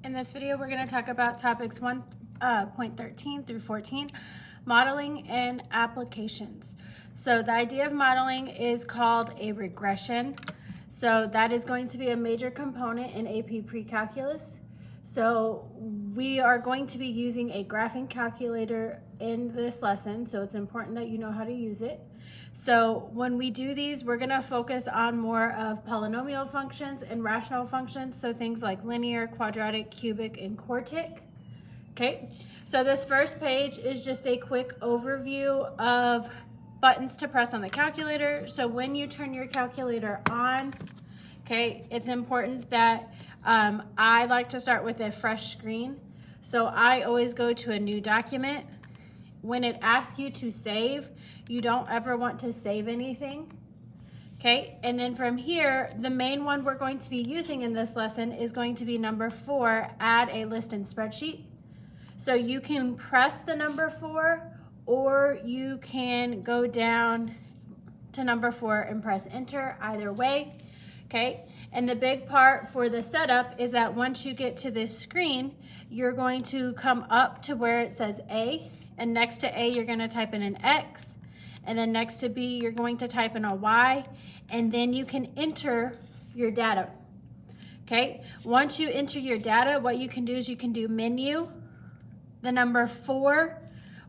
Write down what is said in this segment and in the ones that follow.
In this video, we're going to talk about topics 1.13 through 14, modeling and applications. So the idea of modeling is called a regression. So that is going to be a major component in AP Pre-Calculus. So we are going to be using a graphing calculator in this lesson, so it's important that you know how to use it. So when we do these, we're going to focus on more of polynomial functions and rational functions, so things like linear, quadratic, cubic, and quartic. Okay, so this first page is just a quick overview of buttons to press on the calculator. So when you turn your calculator on, okay, it's important that I like to start with a fresh screen. So I always go to a new document. When it asks you to save, you don't ever want to save anything. Okay, and then from here, the main one we're going to be using in this lesson is going to be number 4, add a list in spreadsheet. So you can press the number 4, or you can go down to number 4 and press enter, either way. Okay, and the big part for the setup is that once you get to this screen, you're going to come up to where it says A, and next to A, you're going to type in an X, and then next to B, you're going to type in a Y, and then you can enter your data. Okay, once you enter your data, what you can do is you can do menu, the number 4,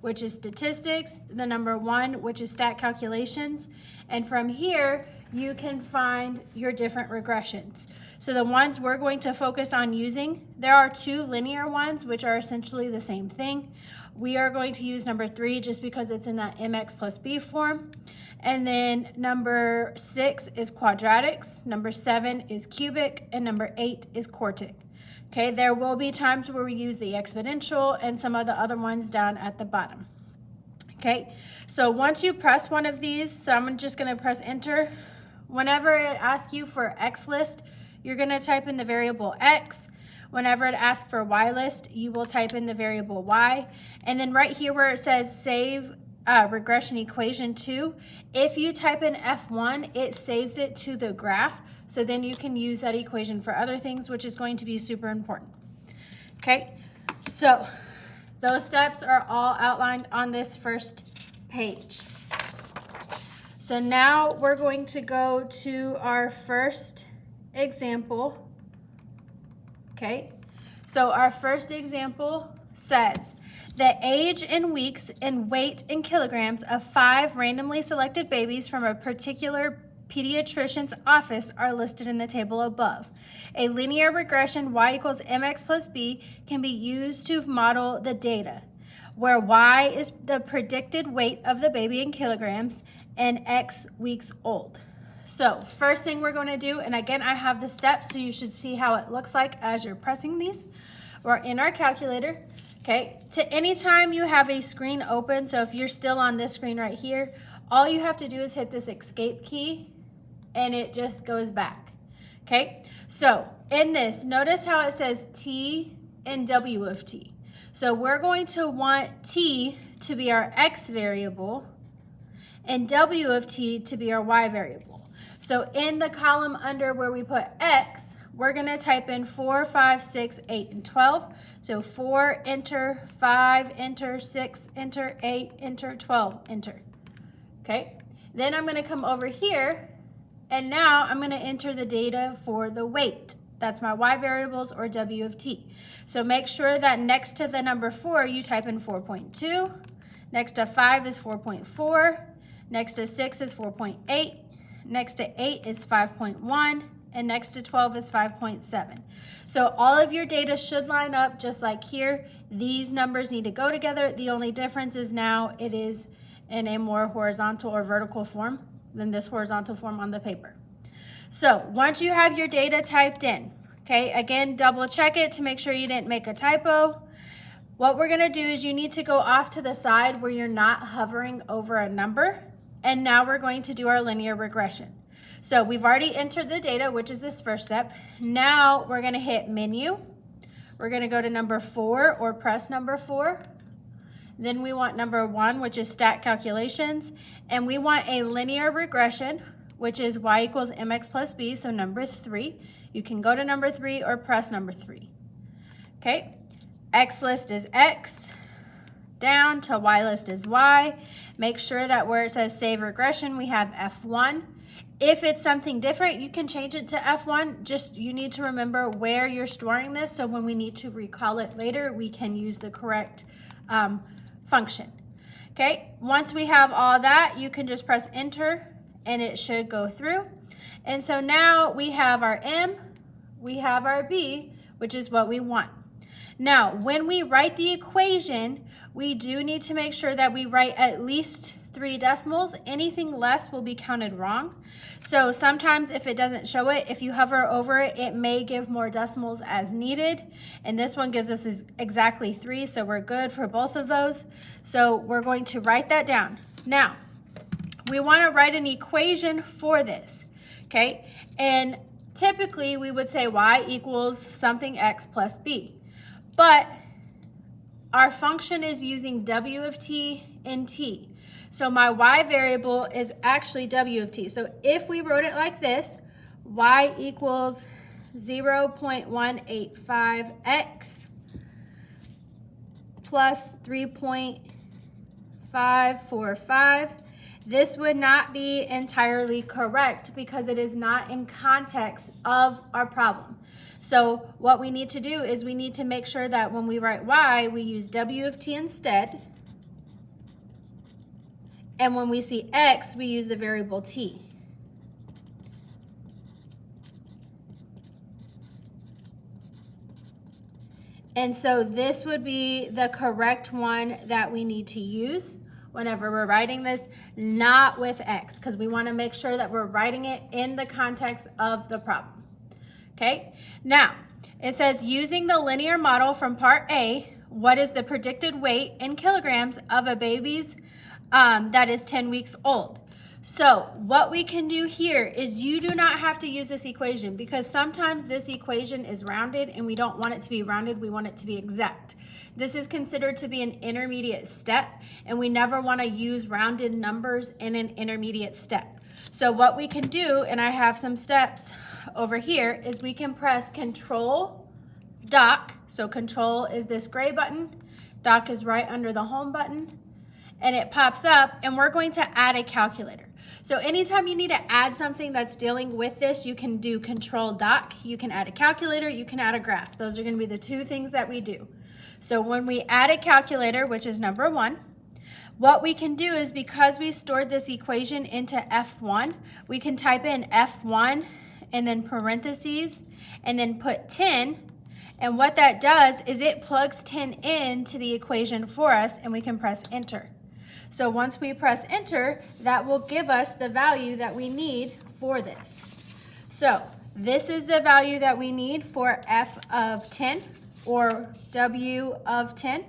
which is statistics, the number 1, which is stat calculations, and from here, you can find your different regressions. So the ones we're going to focus on using, there are 2 linear ones, which are essentially the same thing. We are going to use number 3 just because it's in that mx plus b form. And then number 6 is quadratics, number 7 is cubic, and number 8 is quartic. Okay, there will be times where we use the exponential and some of the other ones down at the bottom. Okay, so once you press one of these, so I'm just going to press enter. Whenever it asks you for X list, you're going to type in the variable X. Whenever it asks for Y list, you will type in the variable Y. And then right here where it says save regression equation 2, if you type in F1, it saves it to the graph. So then you can use that equation for other things, which is going to be super important. Okay, so those steps are all outlined on this first page. So now we're going to go to our first example. Okay, so our first example says the age in weeks and weight in kilograms of 5 randomly selected babies from a particular pediatrician's office are listed in the table above. A linear regression y equals mx plus b can be used to model the data, where y is the predicted weight of the baby in kilograms and x weeks old. So first thing we're going to do, and again, I have the steps, so you should see how it looks like as you're pressing these. We're in our calculator. Okay, to any time you have a screen open, so if you're still on this screen right here, all you have to do is hit this escape key, and it just goes back. Okay, so in this, notice how it says T and W of T. So we're going to want T to be our X variable, and W of T to be our Y variable. So in the column under where we put X, we're going to type in 4, 5, 6, 8, and 12. So 4, enter, 5, enter, 6, enter, 8, enter, 12, enter. Okay, then I'm going to come over here, and now I'm going to enter the data for the weight. That's my Y variables, or W of T. So make sure that next to the number 4, you type in 4.2. Next to 5 is 4.4. Next to 6 is 4.8. Next to 8 is 5.1. And next to 12 is 5.7. So all of your data should line up just like here. These numbers need to go together. The only difference is now it is in a more horizontal or vertical form than this horizontal form on the paper. So once you have your data typed in, okay, again, double check it to make sure you didn't make a typo. What we're going to do is you need to go off to the side where you're not hovering over a number. And now we're going to do our linear regression. So we've already entered the data, which is this first step. Now we're going to hit menu. We're going to go to number 4 or press number 4. Then we want number 1, which is stat calculations. And we want a linear regression, which is y equals mx plus b, so number 3. You can go to number 3 or press number 3. Okay, X list is X, down to Y list is Y. Make sure that where it says save regression, we have F1. If it's something different, you can change it to F1. Just you need to remember where you're storing this, so when we need to recall it later, we can use the correct function. Okay, once we have all that, you can just press enter and it should go through. And so now we have our M, we have our B, which is what we want. Now, when we write the equation, we do need to make sure that we write at least 3 decimals. Anything less will be counted wrong. So sometimes if it doesn't show it, if you hover over it, it may give more decimals as needed. And this one gives us exactly 3, so we're good for both of those. So we're going to write that down. Now, we want to write an equation for this, okay? And typically we would say y equals something x plus b. But our function is using w of t and t. So my y variable is actually w of t. So if we wrote it like this, y equals 0.185x plus 3.545, this would not be entirely correct because it is not in context of our problem. So what we need to do is we need to make sure that when we write y, we use w of t instead. And when we see x, we use the variable t. And so this would be the correct one that we need to use whenever we're writing this, not with x, because we want to make sure that we're writing it in the context of the problem. Okay, now it says using the linear model from part A, what is the predicted weight in kilograms of a baby's that is 10 weeks old? So what we can do here is you do not have to use this equation because sometimes this equation is rounded and we don't want it to be rounded, we want it to be exact. This is considered to be an intermediate step and we never want to use rounded numbers in an intermediate step. So what we can do, and I have some steps over here, is we can press Control Dock. So Control is this gray button, Dock is right under the Home button, and it pops up and we're going to add a calculator. So anytime you need to add something that's dealing with this, you can do Control Dock, you can add a calculator, you can add a graph. Those are going to be the 2 things that we do. So when we add a calculator, which is number 1, what we can do is because we stored this equation into F1, we can type in F1 and then parentheses and then put 10. And what that does is it plugs 10 into the equation for us and we can press enter. So once we press enter, that will give us the value that we need for this. So this is the value that we need for f of 10 or w of 10.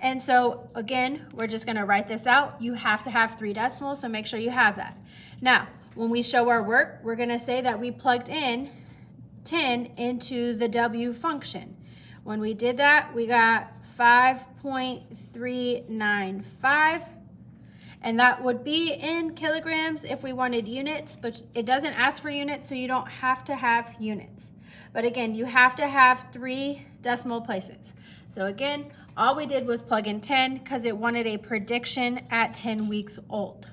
And so again, we're just going to write this out. You have to have 3 decimals, so make sure you have that. Now, when we show our work, we're going to say that we plugged in 10 into the w function. When we did that, we got 5.395, and that would be in kilograms if we wanted units, but it doesn't ask for units, so you don't have to have units. But again, you have to have 3 decimal places. So again, all we did was plug in 10 because it wanted a prediction at 10 weeks old.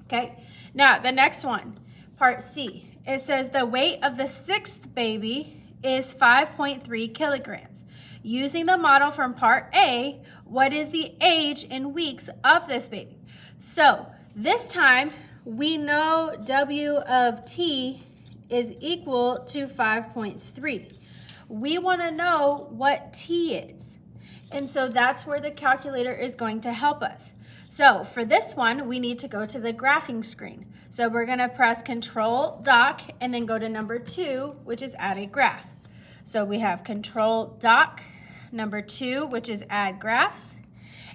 Okay, now the next one, part C. It says the weight of the 6th baby is 5.3 kilograms. Using the model from part A, what is the age in weeks of this baby? So this time we know W of T is equal to 5.3. We want to know what T is. And so that's where the calculator is going to help us. So for this one, we need to go to the graphing screen. So we're going to press Control Dock and then go to number 2, which is add a graph. So we have Control Dock, number 2, which is add graphs.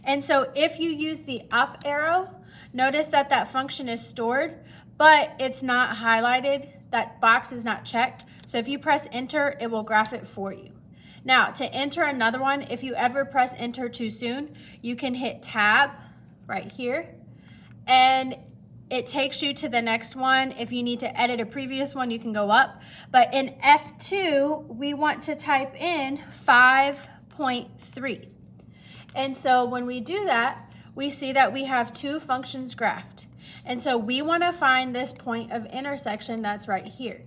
And so if you use the up arrow, notice that that function is stored, but it's not highlighted. That box is not checked. So if you press enter, it will graph it for you. Now to enter another one, if you ever press enter too soon, you can hit tab right here, and it takes you to the next one. If you need to edit a previous one, you can go up. But in F2, we want to type in 5.3. And so when we do that, we see that we have two functions graphed. And so we want to find this point of intersection that's right here.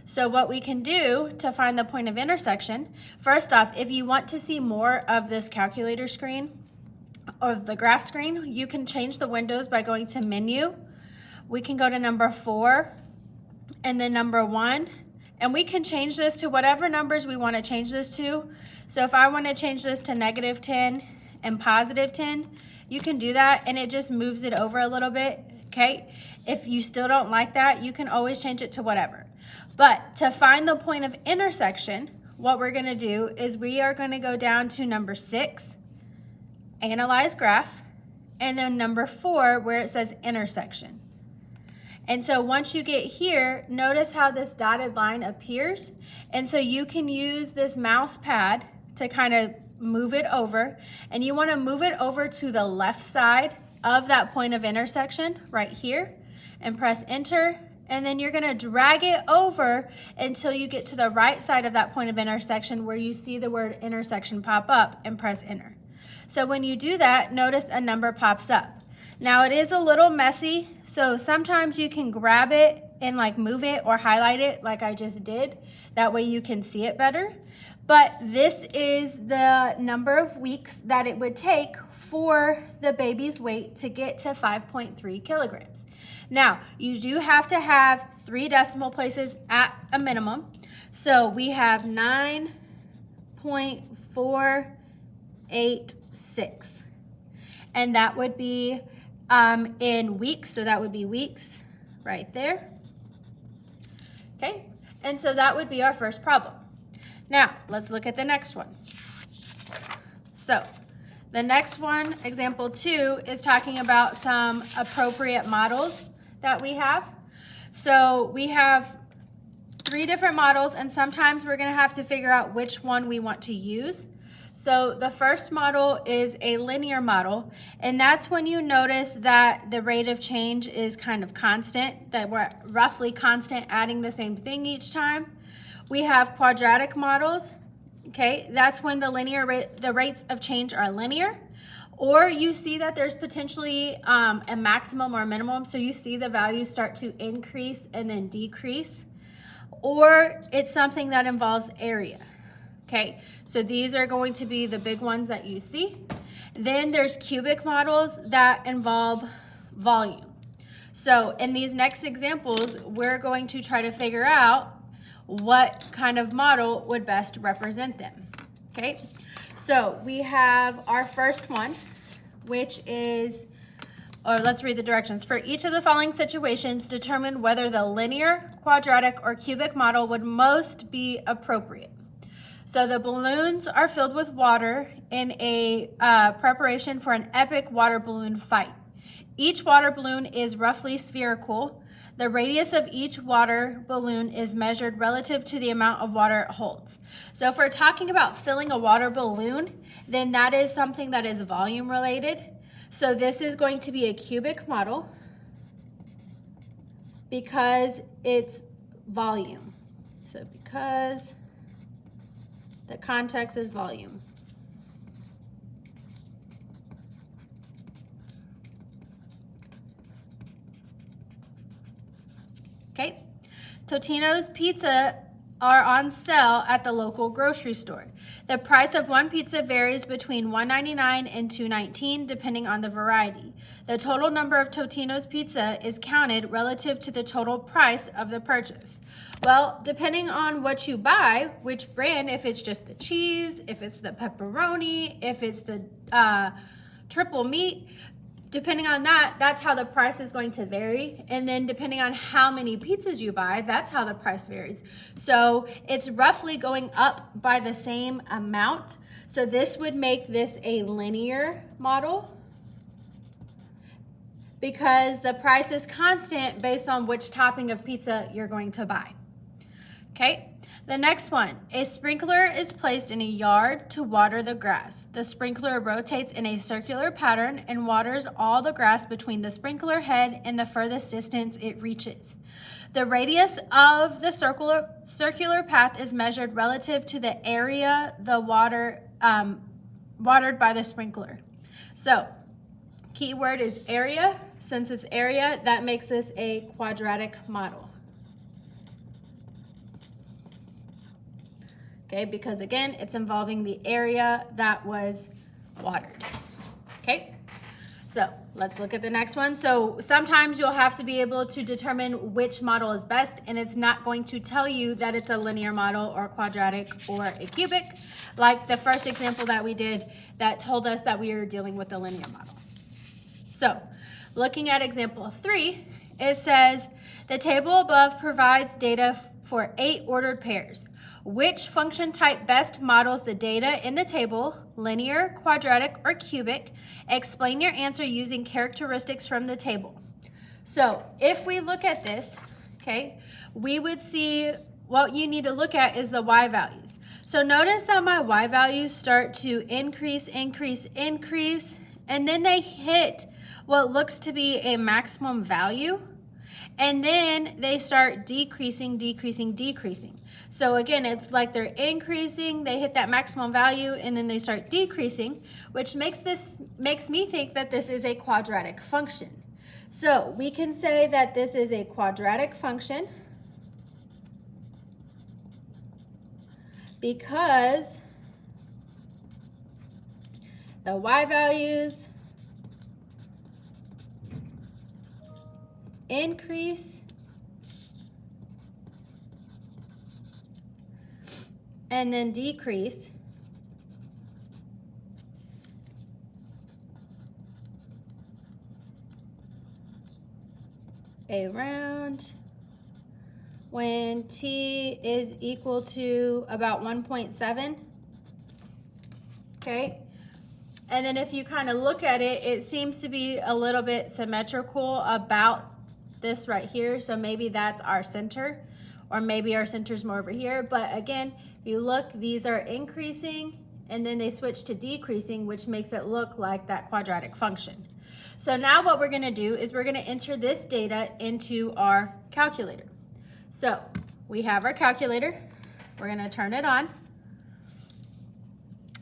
So what we can do to find the point of intersection, first off, if you want to see more of this calculator screen or the graph screen, you can change the windows by going to menu. We can go to number 4 and then number 1, and we can change this to whatever numbers we want to change this to. So if I want to change this to -10 and +10, you can do that, and it just moves it over a little bit, okay? If you still don't like that, you can always change it to whatever. But to find the point of intersection, what we're going to do is we are going to go down to number 6, analyze graph, and then number 4 where it says intersection. And so once you get here, notice how this dotted line appears. And so you can use this mouse pad to kind of move it over. And you want to move it over to the left side of that point of intersection right here and press enter. And then you're going to drag it over until you get to the right side of that point of intersection where you see the word intersection pop up and press enter. So when you do that, notice a number pops up. Now it is a little messy, so sometimes you can grab it and like move it or highlight it like I just did. That way you can see it better. But this is the number of weeks that it would take for the baby's weight to get to 5.3 kilograms. Now, you do have to have 3 decimal places at a minimum. So we have 9.486. And that would be in weeks, so that would be weeks right there. Okay, and so that would be our first problem. Now, let's look at the next one. So, the next one, example 2, is talking about some appropriate models that we have. So, we have 3 different models, and sometimes we're going to have to figure out which one we want to use. So the first model is a linear model, and that's when you notice that the rate of change is kind of constant, that we're roughly constant, adding the same thing each time. We have quadratic models, okay? That's when the rates of change are linear, or you see that there's potentially a maximum or a minimum, so you see the values start to increase and then decrease, or it's something that involves area. Okay, so these are going to be the big ones that you see. Then there's cubic models that involve volume. So in these next examples, we're going to try to figure out what kind of model would best represent them. Okay, so we have our first one, which is, or let's read the directions. For each of the following situations, determine whether the linear, quadratic, or cubic model would most be appropriate. So the balloons are filled with water in a preparation for an epic water balloon fight. Each water balloon is roughly spherical. The radius of each water balloon is measured relative to the amount of water it holds. So if we're talking about filling a water balloon, then that is something that is volume related. So this is going to be a cubic model because it's volume. So because the context is volume. Okay, Totino's Pizza are on sale at the local grocery store. The price of one pizza varies between $1.99 and $2.19 depending on the variety. The total number of Totino's Pizza is counted relative to the total price of the purchase. Well, depending on what you buy, which brand, if it's just the cheese, if it's the pepperoni, if it's the triple meat, depending on that, that's how the price is going to vary. And then depending on how many pizzas you buy, that's how the price varies. So it's roughly going up by the same amount. So this would make this a linear model because the price is constant based on which topping of pizza you're going to buy. Okay, The next one, a sprinkler is placed in a yard to water the grass. The sprinkler rotates in a circular pattern and waters all the grass between the sprinkler head and the furthest distance it reaches. The radius of the circular path is measured relative to the area the watered by the sprinkler. So, keyword is area. Since it's area, that makes this a quadratic model. Okay, because again, it's involving the area that was watered. Okay, so let's look at the next one. So sometimes you'll have to be able to determine which model is best, and it's not going to tell you that it's a linear model or quadratic or a cubic, like the first example that we did that told us that we were dealing with a linear model. So looking at example 3, it says the table above provides data for 8 ordered pairs. Which function type best models the data in the table, linear, quadratic, or cubic? Explain your answer using characteristics from the table. So if we look at this, okay, we would see what you need to look at is the y values. So notice that my y values start to increase, increase, increase, and then they hit what looks to be a maximum value, and then they start decreasing, decreasing, decreasing. So again, it's like they're increasing, they hit that maximum value, and then they start decreasing, which makes me think that this is a quadratic function. So we can say that this is a quadratic function because the y values increase and then decrease around when t is equal to about 1.7. Okay, and then if you kind of look at it, it seems to be a little bit symmetrical about this right here, so maybe that's our center, or maybe our center's more over here. But again, if you look, these are increasing and then they switch to decreasing, which makes it look like that quadratic function. So now what we're going to do is we're going to enter this data into our calculator. So we have our calculator. We're going to turn it on.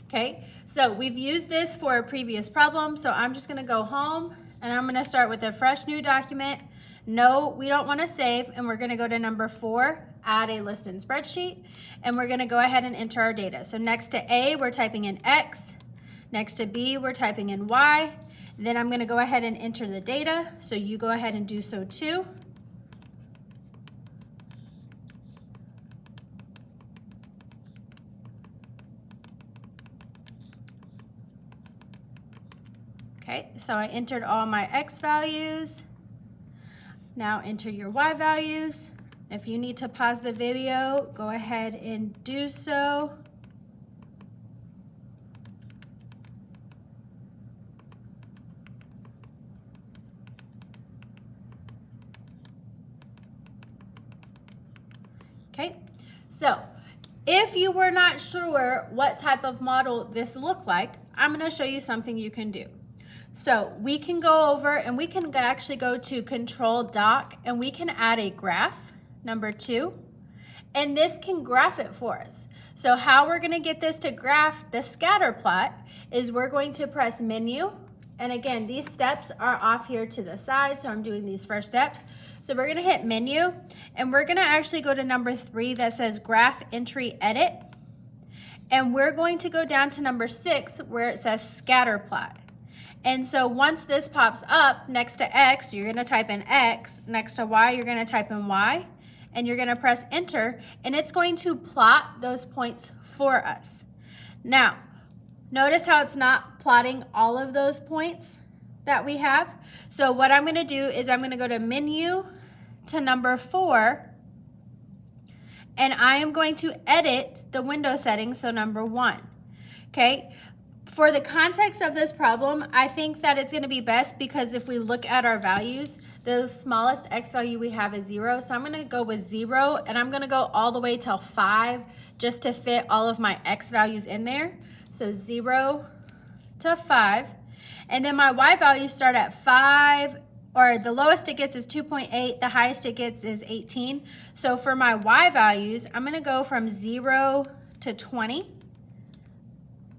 Okay, so we've used this for a previous problem, so I'm just going to go home and I'm going to start with a fresh new document. No, we don't want to save, and we're going to go to number 4, add a list in spreadsheet, and we're going to go ahead and enter our data. So next to A, we're typing in X. Next to B, we're typing in Y. Then I'm going to go ahead and enter the data, so you go ahead and do so too. Okay, so I entered all my X values. Now enter your Y values. If you need to pause the video, go ahead and do so. Okay, so if you were not sure what type of model this looked like, I'm going to show you something you can do. So we can go over and we can actually go to Control Doc and we can add a graph, number 2, and this can graph it for us. So how we're going to get this to graph the scatter plot is we're going to press Menu, and again, these steps are off here to the side, so I'm doing these first steps. So we're going to hit Menu, and we're going to actually go to number 3 that says Graph Entry Edit, and we're going to go down to number 6 where it says Scatter Plot. And so once this pops up, next to X, you're going to type in X. Next to Y, you're going to type in Y. And you're going to press Enter. And it's going to plot those points for us. Now, notice how it's not plotting all of those points that we have. So what I'm going to do is I'm going to go to Menu to number 4. And I am going to edit the window settings, so number 1. Okay? For the context of this problem, I think that it's going to be best because if we look at our values, The smallest x value we have is 0, so I'm going to go with 0, and I'm going to go all the way till 5 just to fit all of my x values in there. So 0 to 5. And then my y values start at 5, or the lowest it gets is 2.8, the highest it gets is 18. So for my y values, I'm going to go from 0 to 20.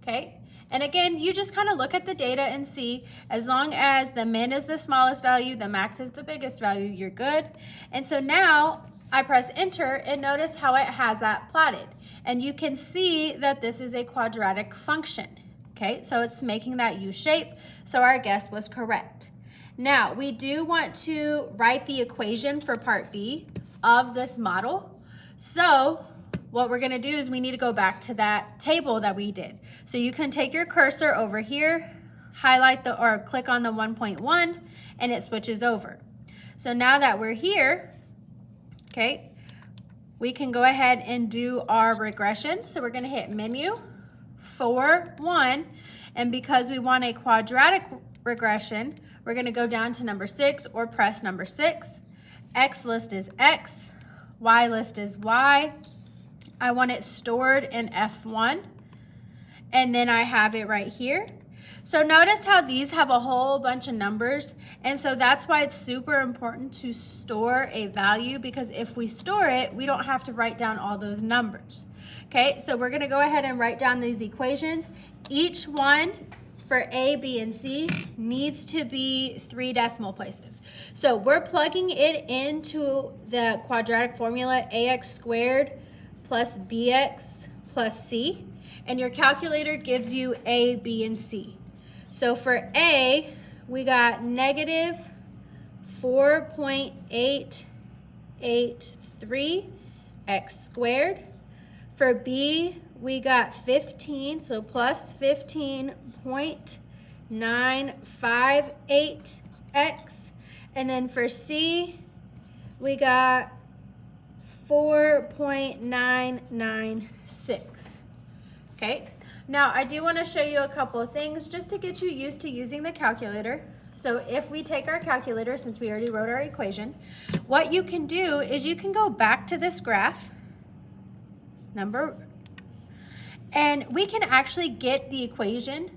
Okay? And again, you just kind of look at the data and see, as long as the min is the smallest value, the max is the biggest value, you're good. And so now I press enter, and notice how it has that plotted. And you can see that this is a quadratic function. Okay, so it's making that U shape, so our guess was correct. Now, we do want to write the equation for part B of this model. So what we're going to do is we need to go back to that table that we did. So you can take your cursor over here, highlight or click on the 1.1, and it switches over. So now that we're here, okay, we can go ahead and do our regression. So we're going to hit menu, 4, 1, and because we want a quadratic regression, we're going to go down to number 6 or press number 6. X list is X, Y list is Y. I want it stored in F1, and then I have it right here. So notice how these have a whole bunch of numbers, and so that's why it's super important to store a value, because if we store it, we don't have to write down all those numbers. Okay, so we're going to go ahead and write down these equations. Each one for A, B, and C needs to be 3 decimal places. So we're plugging it into the quadratic formula, ax squared plus bx plus c, and your calculator gives you A, B, and C. So for A, we got negative 4.883 x squared. For B, we got 15, so plus 15.958x. And then for C, we got 4.996. Okay, now I do want to show you a couple of things just to get you used to using the calculator. So if we take our calculator, since we already wrote our equation, what you can do is you can go back to this graph, and we can actually get the equation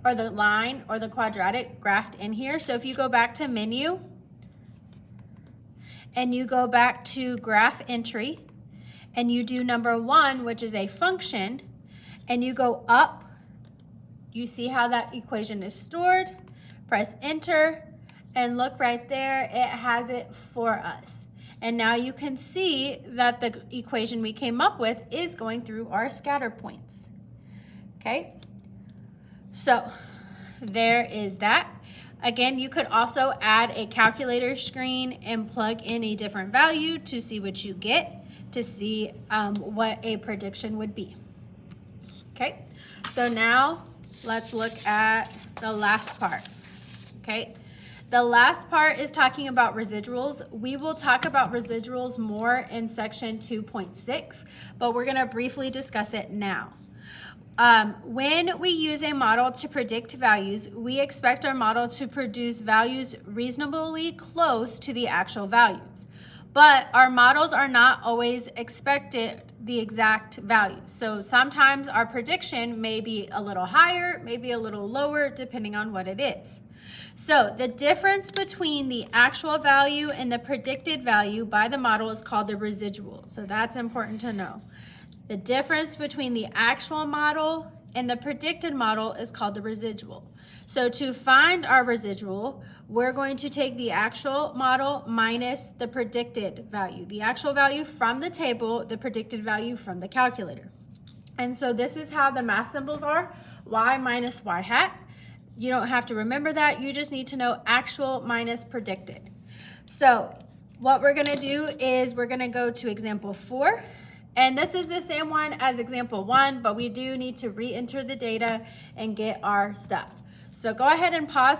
or the line or the quadratic graphed in here. So if you go back to menu and you go back to graph entry and you do number 1, which is a function, and you go up, you see how that equation is stored. Press enter, and look right there, it has it for us. And now you can see that the equation we came up with is going through our scatter points. Okay, so there is that. Again, you could also add a calculator screen and plug in a different value to see what you get, to see what a prediction would be. Okay, so now let's look at the last part. Okay, the last part is talking about residuals. We will talk about residuals more in section 2.6, but we're going to briefly discuss it now. When we use a model to predict values, we expect our model to produce values reasonably close to the actual values. But our models are not always expected the exact values. So sometimes our prediction may be a little higher, maybe a little lower, depending on what it is. So the difference between the actual value and the predicted value by the model is called the residual. So that's important to know. The difference between the actual model and the predicted model is called the residual. So to find our residual, we're going to take the actual model minus the predicted value. The actual value from the table, the predicted value from the calculator. And so this is how the math symbols are, y minus y hat. You don't have to remember that. You just need to know actual minus predicted. So what we're going to do is we're going to go to example 4. And this is the same one as example 1, but we do need to re-enter the data and get our stuff. So go ahead and pause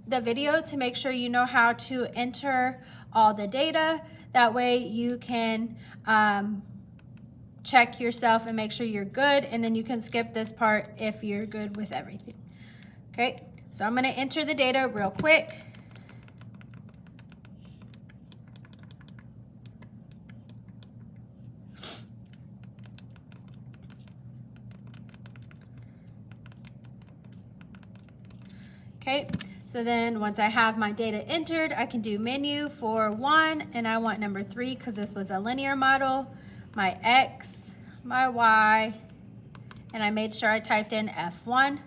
the video to make sure you know how to enter all the data. That way you can check yourself and make sure you're good, and then you can skip this part if you're good with everything. Okay, so I'm going to enter the data real quick. Okay, so then once I have my data entered, I can do menu for 1, and I want number 3 because this was a linear model, my X, my Y, and I made sure I typed in F1.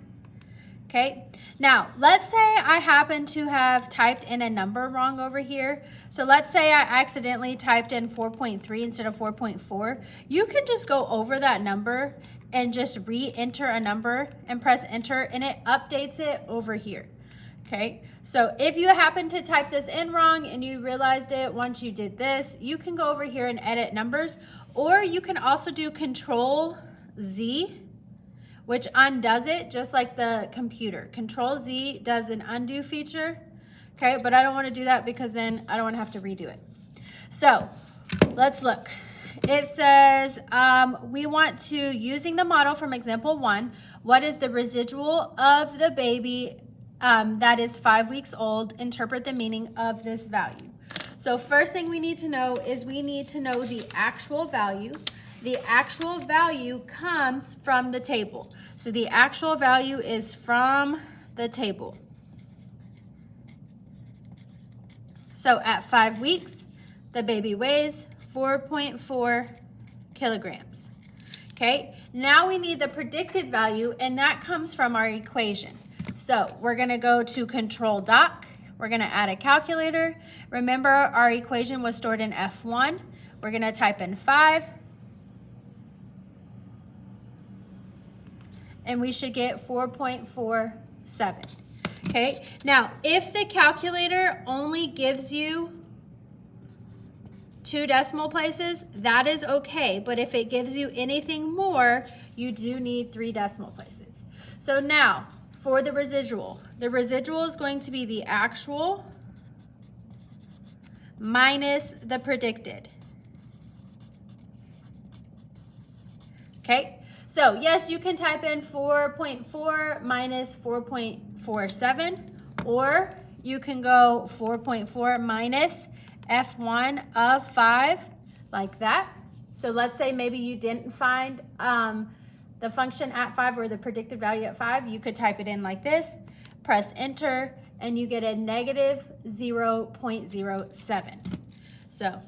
Okay, now let's say I happen to have typed in a number wrong over here. So let's say I accidentally typed in 4.3 instead of 4.4. You can just go over that number and just re-enter a number and press enter, and it updates it over here. Okay, so if you happen to type this in wrong and you realized it once you did this, you can go over here and edit numbers, or you can also do Control Z, which undoes it just like the computer. Control Z does an undo feature, okay, but I don't want to do that because then I don't want to have to redo it. So let's look. It says we want to, using the model from example 1, what is the residual of the baby that is 5 weeks old? Interpret the meaning of this value. So first thing we need to know is we need to know the actual value. The actual value comes from the table. So the actual value is from the table. So at 5 weeks, the baby weighs 4.4 kilograms. Okay, now we need the predicted value, and that comes from our equation. So we're gonna go to Control Doc. We're gonna add a calculator. Remember, our equation was stored in F1. We're gonna type in 5. And we should get 4.47. Okay, now if the calculator only gives you 2 decimal places, that is okay. But if it gives you anything more, you do need 3 decimal places. So now for the residual is going to be the actual minus the predicted. Okay. So yes, you can type in 4.4 minus 4.47, or you can go 4.4 minus F1 of 5, like that. So let's say maybe you didn't find the function at 5 or the predicted value at 5. You could type it in like this, press enter, and you get a negative 0.07. So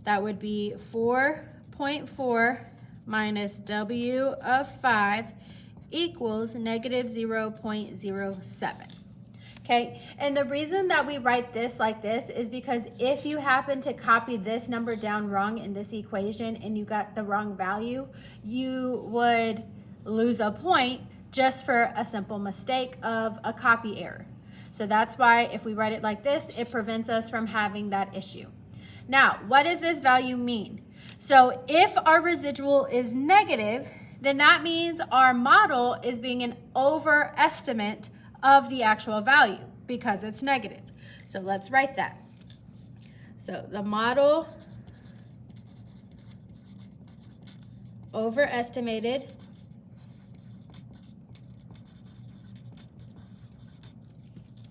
that would be 4.4 minus W of 5 equals negative 0.07. Okay, and the reason that we write this like this is because if you happen to copy this number down wrong in this equation and you got the wrong value, you would lose a point just for a simple mistake of a copy error. So that's why if we write it like this, it prevents us from having that issue. Now, what does this value mean? So if our residual is negative, then that means our model is being an overestimate of the actual value because it's negative. So let's write that. So the model overestimated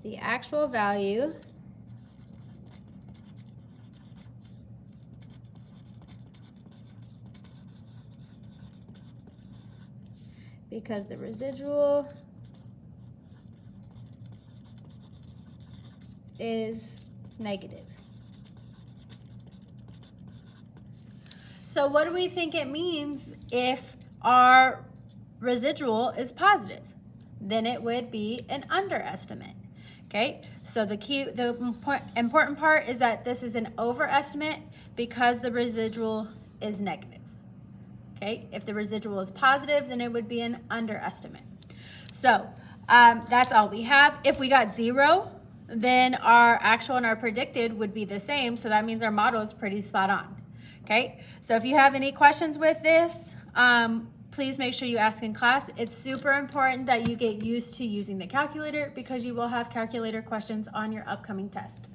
the actual value because the residual is negative. So what do we think it means if our residual is positive? Then it would be an underestimate. Okay, so the important part is that this is an overestimate because the residual is negative. Okay, if the residual is positive, then it would be an underestimate. So that's all we have. If we got 0, then our actual and our predicted would be the same. So that means our model is pretty spot on. Okay, so if you have any questions with this, please make sure you ask in class. It's super important that you get used to using the calculator because you will have calculator questions on your upcoming test.